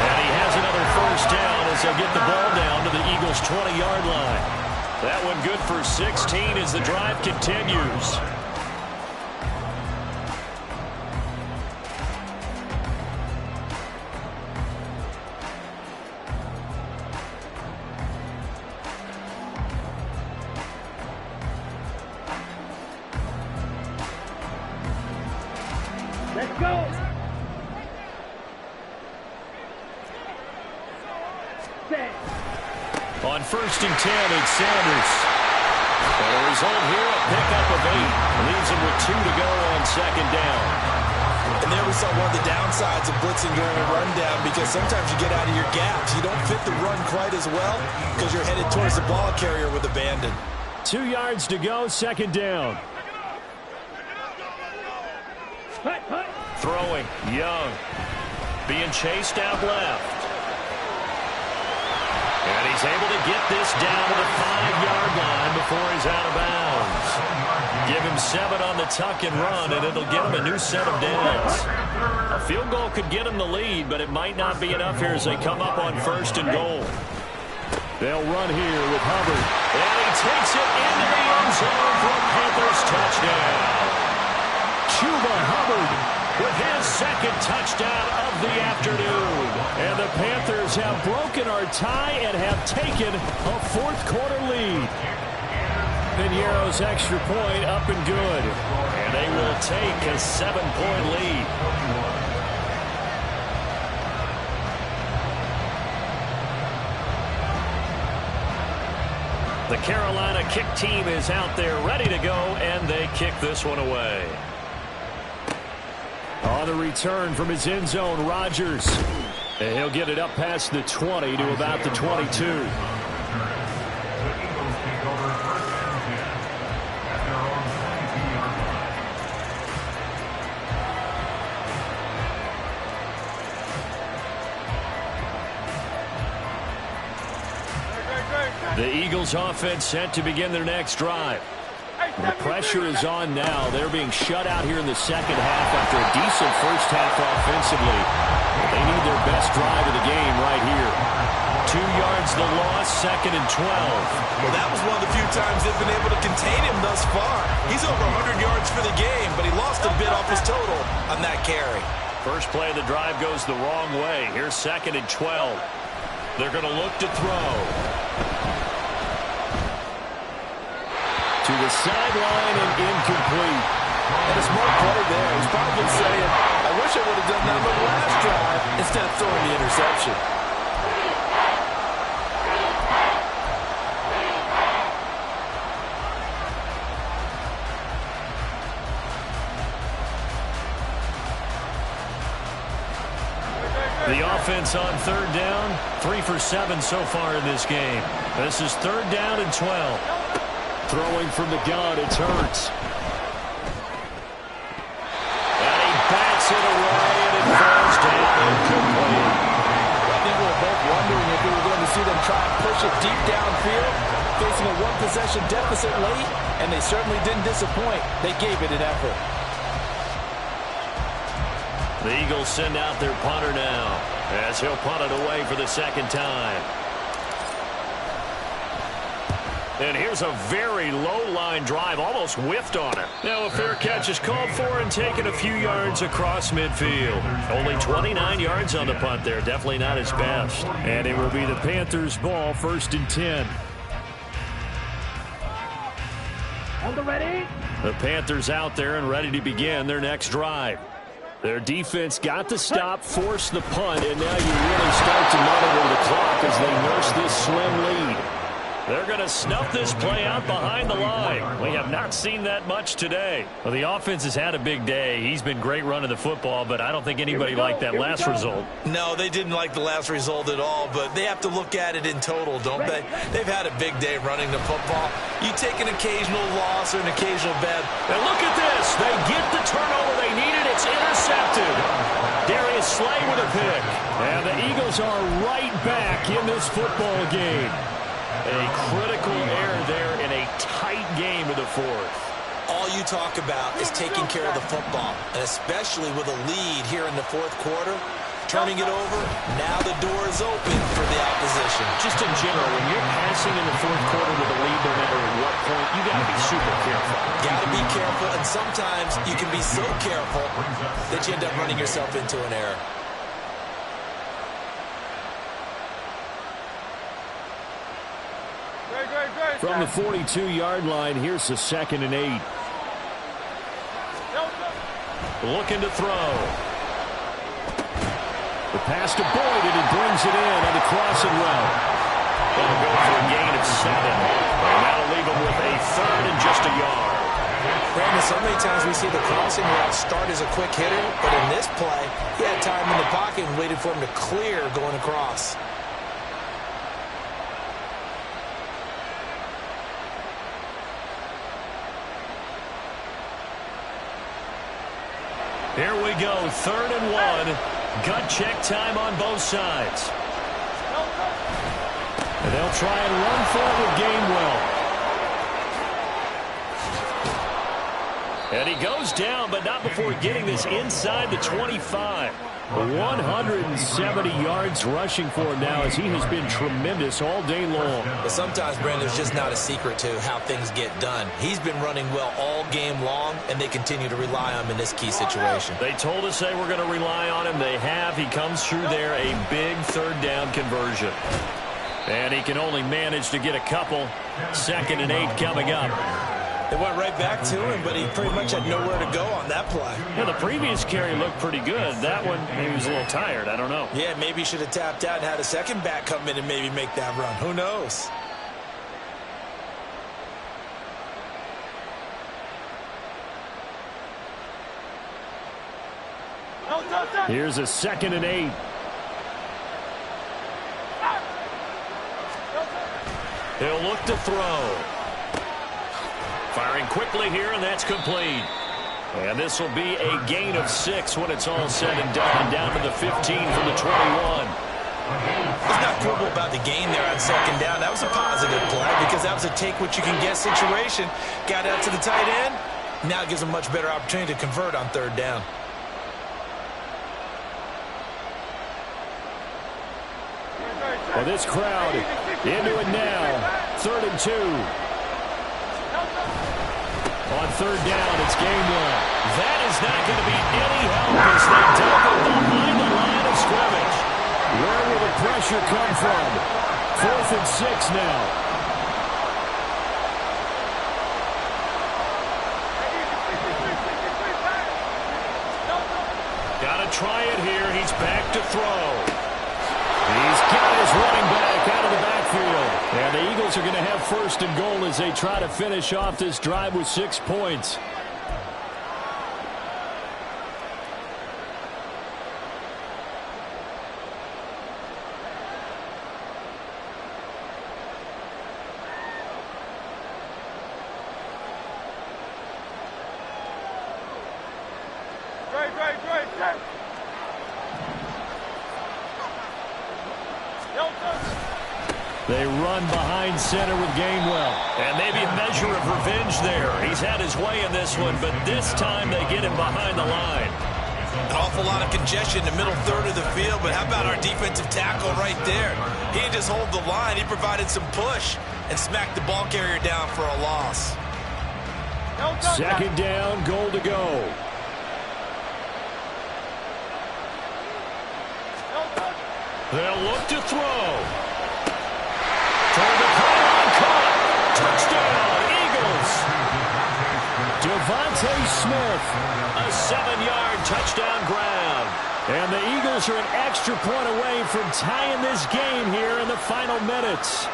And he has another first down as they get the ball down to the Eagles' 20-yard line. That one good for 16 as the drive continues. Let's go. Set. On 1st and 10, it's Sanders. And the result here, a pickup of 8. Leaves him with 2 to go on 2nd down. And there we saw one of the downsides of blitzing during a rundown, because sometimes you get out of your gaps. You don't fit the run quite as well because you're headed towards the ball carrier with abandon. 2 yards to go, 2nd down. Hut, hut. Throwing, Young. Being chased out left. And he's able to get this down to the 5-yard line before he's out of bounds. Give him 7 on the tuck and run, and it'll get him a new set of downs. A field goal could get him the lead, but it might not be enough here as they come up on 1st and goal. They'll run here with Hubbard. And he takes it into the end zone for a Panthers touchdown. Chuba Hubbard with his 2nd touchdown of the afternoon. And the Panthers have broken our tie and have taken a 4th quarter lead. Piñeiro's extra point up and good. And they will take a 7-point lead. The Carolina kick team is out there ready to go, and they kick this one away. On the return from his end zone, Rodgers. And he'll get it up past the 20 to about the 22. The Eagles offense set to begin their next drive. The pressure is on now. They're being shut out here in the 2nd half after a decent first half offensively. They need their best drive of the game right here. 2 yards the loss, 2nd and 12. Well, that was one of the few times they've been able to contain him thus far. He's over 100 yards for the game, but he lost a bit off his total on that carry. First play of the drive goes the wrong way. Here's 2nd and 12. They're going to look to throw. To the sideline and incomplete. And a smart play there. He's probably saying, I wish I would have done that on the last drive instead of throwing the interception. The offense on third down, 3 for 7 so far in this game. This is third down and 12. Throwing from the gun, it's Hurts. And he bats it away, and it falls down incomplete. I think we were both wondering if we were going to see them try and push it deep downfield, facing a one-possession deficit late, and they certainly didn't disappoint. They gave it an effort. The Eagles send out their punter now, as he'll punt it away for the second time. And here's a very low-line drive, almost whiffed on it. Now a fair catch is called for and taken a few yards across midfield. Only 29 yards on the punt there, definitely not his best. And it will be the Panthers' ball, 1st and 10. On the ready. The Panthers out there and ready to begin their next drive. Their defense got the stop, forced the punt, and now you really start to monitor the clock as they nurse this slim lead. They're going to snuff this play out behind the line. We have not seen that much today. Well, the offense has had a big day. He's been great running the football, but I don't think anybody liked that last result. No, they didn't like the last result at all, but they have to look at it in total, don't they? They've had a big day running the football. You take an occasional loss or an occasional bad. And look at this. They get the turnover they needed. It's intercepted. Darius Slay with a pick. And the Eagles are right back in this football game. A critical error there in a tight game in the fourth. All you talk about is taking care of the football, and especially with a lead here in the fourth quarter, turning it over, now the door is open for the opposition. Just in general, when you're passing in the fourth quarter with a lead, no matter at what point, you got to be super careful. Got to be careful, and sometimes you can be so careful that you end up running yourself into an error. From the 42-yard line, here's the 2nd and 8. Looking to throw. The pass to Boyd, and he brings it in on the crossing route. They'll go for a gain of 7. And that'll leave him with a 3rd and just a yard. Brandon, so many times we see the crossing route start as a quick hitter, but in this play, he had time in the pocket and waited for him to clear going across. Here we go, 3rd and 1. Gut check time on both sides. And they'll try and run for it with Gainwell. And he goes down, but not before getting this inside the 25. 170 yards rushing for him now as he has been tremendous all day long. But sometimes, Brandon, there's just not a secret to how things get done. He's been running well all game long, and they continue to rely on him in this key situation. They told us they were going to rely on him. They have. He comes through there, a big 3rd down conversion. And he can only manage to get a couple. 2nd and 8 coming up. They went right back to him, but he pretty much had nowhere to go on that play. Yeah, the previous carry looked pretty good. That one, he was a little tired. I don't know. Yeah, maybe he should have tapped out and had a second back come in and maybe make that run. Who knows? Here's a 2nd and 8. He'll look to throw. Firing quickly here, and that's complete. And this will be a gain of 6 when it's all said and done. Down to the 15 from the 21. He's not quibble about the gain there on 2nd down. That was a positive play because that was a take-what-you-can-get situation. Got out to the tight end. Now it gives him a much better opportunity to convert on 3rd down. Well, this crowd into it now. 3rd and 2. On 3rd down, it's Gainwell. That is not going to be any help as they dump it behind the line of scrimmage. Where will the pressure come from? 4th and 6 now. Got to try it here. He's back to throw. He's got his running back out of the backfield. And the Eagles are going to have 1st and goal as they try to finish off this drive with 6 points. They run behind center with Gainwell. And maybe a measure of revenge there. He's had his way in this one, but this time they get him behind the line. An awful lot of congestion in the middle third of the field, but how about our defensive tackle right there? He didn't just hold the line. He provided some push and smacked the ball carrier down for a loss. Second down, goal to go. They'll look to throw. Toward the pylon, caught. Touchdown, Eagles. Devontae Smith. A 7-yard touchdown grab. And the Eagles are an extra point away from tying this game here in the final minutes.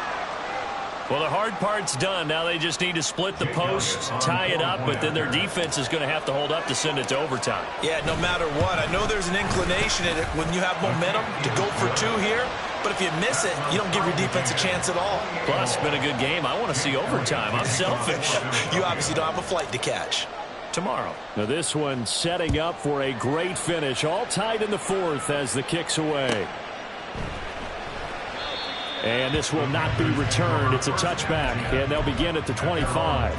Well, the hard part's done. Now they just need to split the post, tie it up, but then their defense is going to have to hold up to send it to overtime. Yeah, no matter what. I know there's an inclination in it when you have momentum to go for two here, but if you miss it, you don't give your defense a chance at all. Plus, it's been a good game. I want to see overtime. I'm selfish. You obviously don't have a flight to catch. Tomorrow. Now this one setting up for a great finish. All tied in the fourth as the kick's away. And this will not be returned. It's a touchback, and they'll begin at the 25.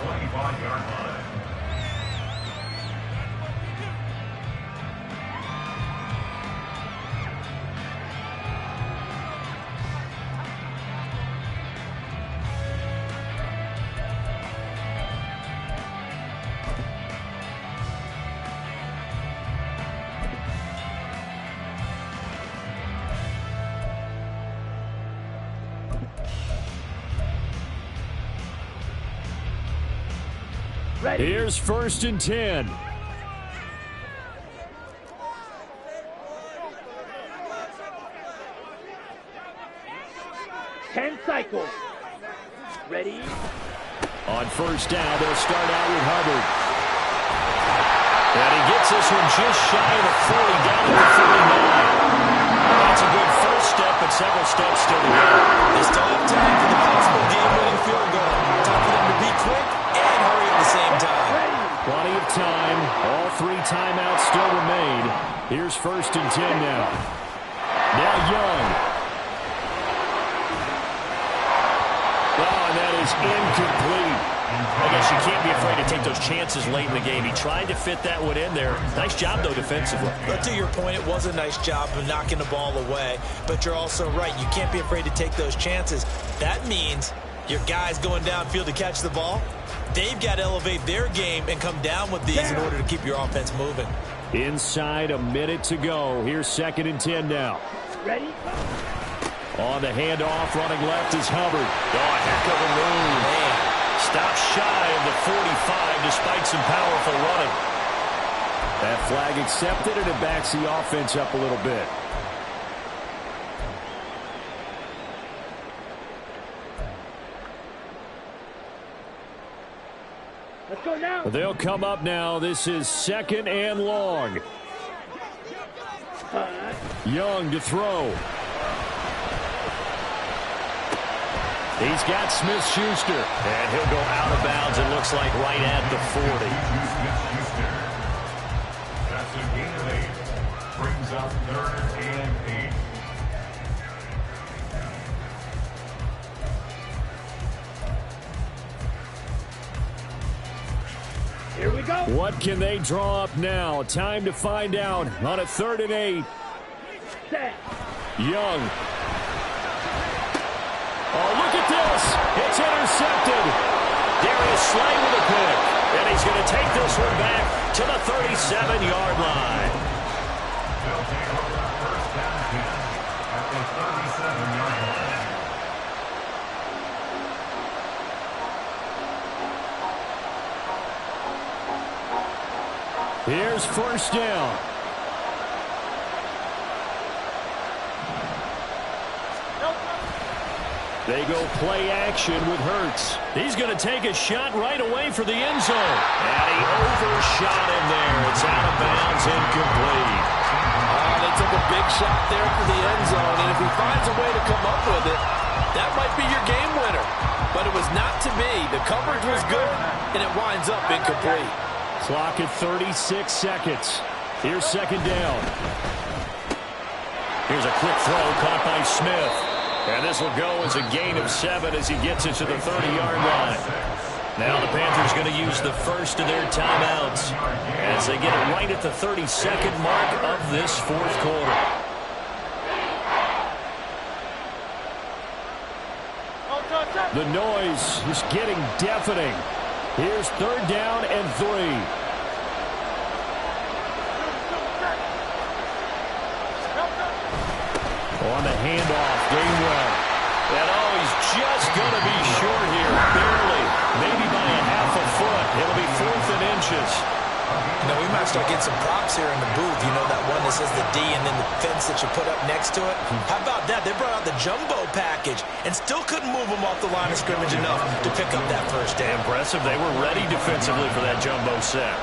Here's 1st and 10. Cycles. Ready? On 1st down, they'll start out with Hubbard. And he gets this one just shy of the 40, down at the 49. That's a good first step, but several steps still to go. They still have time for the possible game-winning field goal. Time for them to be quick and hurry at the same time. Plenty of time. All 3 timeouts still remain. Here's 1st and 10 now. Now Young. Oh, and that is incomplete. I guess you can't be afraid to take those chances late in the game. He tried to fit that one in there. Nice job, though, defensively. But to your point, it was a nice job of knocking the ball away. But you're also right. You can't be afraid to take those chances. That means your guys going downfield to catch the ball, they've got to elevate their game and come down with these in order to keep your offense moving. Inside a minute to go. Here's 2nd and 10 now. Ready? On the handoff, running left is Hubbard. Oh, a heck of a move. Man. Stops shy of the 45 despite some powerful running. That flag accepted, and it backs the offense up a little bit. Let's go now. They'll come up now. This is 2nd and long. Young to throw. He's got Smith-Schuster. And he'll go out of bounds, it looks like, right at the 40. That's a gain of 8. Brings up 3rd and 8. Here we go. What can they draw up now? Time to find out on a 3rd and 8. Set. Young. Oh, look at this. It's intercepted. Darius Slay with a pick. And he's going to take this one back to the 37-yard line. They'll take over 1st and 10 at the 37-yard line. Here's 1st down. They go play action with Hurts. He's going to take a shot right away for the end zone. And he overshot him there. It's out of bounds, incomplete. They took a big shot there for the end zone, and if he finds a way to come up with it, that might be your game winner. But it was not to be. The coverage was good, and it winds up incomplete. Clock at 36 seconds. Here's second down. Here's a quick throw caught by Smith. And this will go as a gain of 7 as he gets it to the 30-yard line. Now the Panthers going to use the first of their timeouts as they get it right at the 32nd mark of this fourth quarter. The noise is getting deafening. Here's third down and 3. On the handoff, Gainwell. And he's just going to be short here, barely, maybe by a half a foot. It'll be 4th and inches. We might start getting some props here in the booth. You know, that one that says the D and then the fence that you put up next to it? How about that? They brought out the jumbo package and still couldn't move them off the line of scrimmage enough to pick up that first down. Impressive. They were ready defensively for that jumbo set.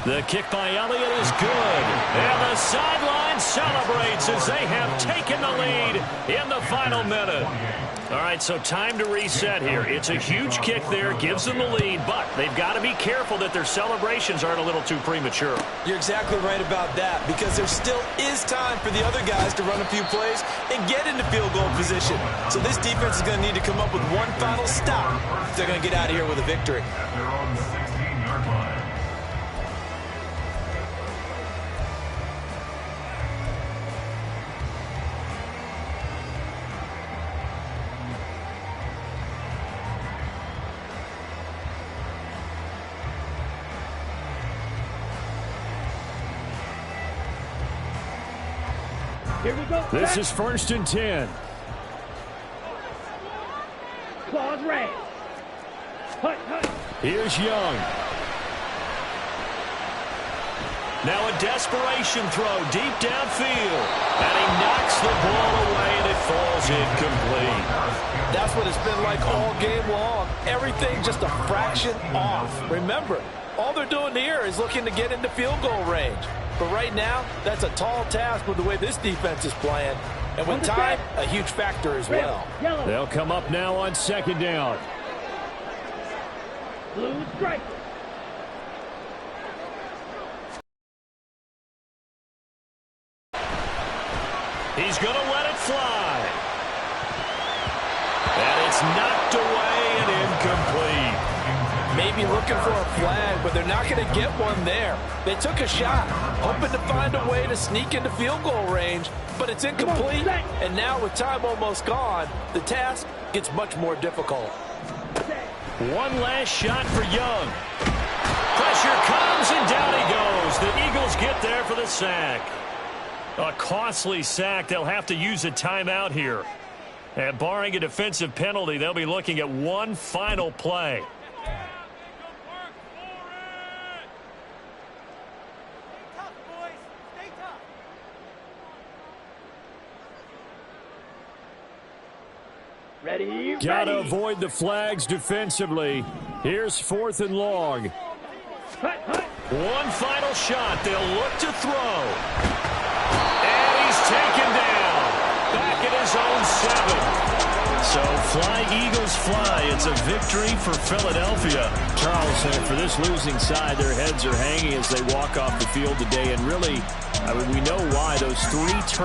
The kick by Elliott is good. And the sideline celebrates as they have taken the lead in the final minute. All right, so time to reset here. It's a huge kick there, gives them the lead, but they've got to be careful that their celebrations aren't a little too premature. You're exactly right about that, because there still is time for the other guys to run a few plays and get into field goal position. So this defense is going to need to come up with one final stop if they're going to get out of here with a victory. At their own 16-yard line. Here we go. This is 1st and 10. Claws ran. Hut, hut. Here's Young. Now a desperation throw deep downfield. And he knocks the ball away and it falls incomplete. That's what it's been like all game long. Everything just a fraction off. Remember, all they're doing here is looking to get into field goal range. But right now, that's a tall task with the way this defense is playing. And with time, a huge factor as well. Yellow. They'll come up now on second down. Blue striker. He's going to let it fly. And it's knocked away and incomplete. Maybe looking for a flag, but they're not going to get one there. They took a shot, hoping to find a way to sneak into field goal range, but it's incomplete. And now with time almost gone, the task gets much more difficult. One last shot for Young. Pressure comes and down he goes. The Eagles get there for the sack. A costly sack. They'll have to use a timeout here. And barring a defensive penalty, they'll be looking at one final play. Ready. Gotta avoid the flags defensively. Here's 4th and long. Hut, hut. One final shot. They'll look to throw. And he's taken down. Back at his own 7. So fly, Eagles, fly. It's a victory for Philadelphia. Charles, for this losing side, their heads are hanging as they walk off the field today. And really, I mean, we know why. Those 3 turnovers.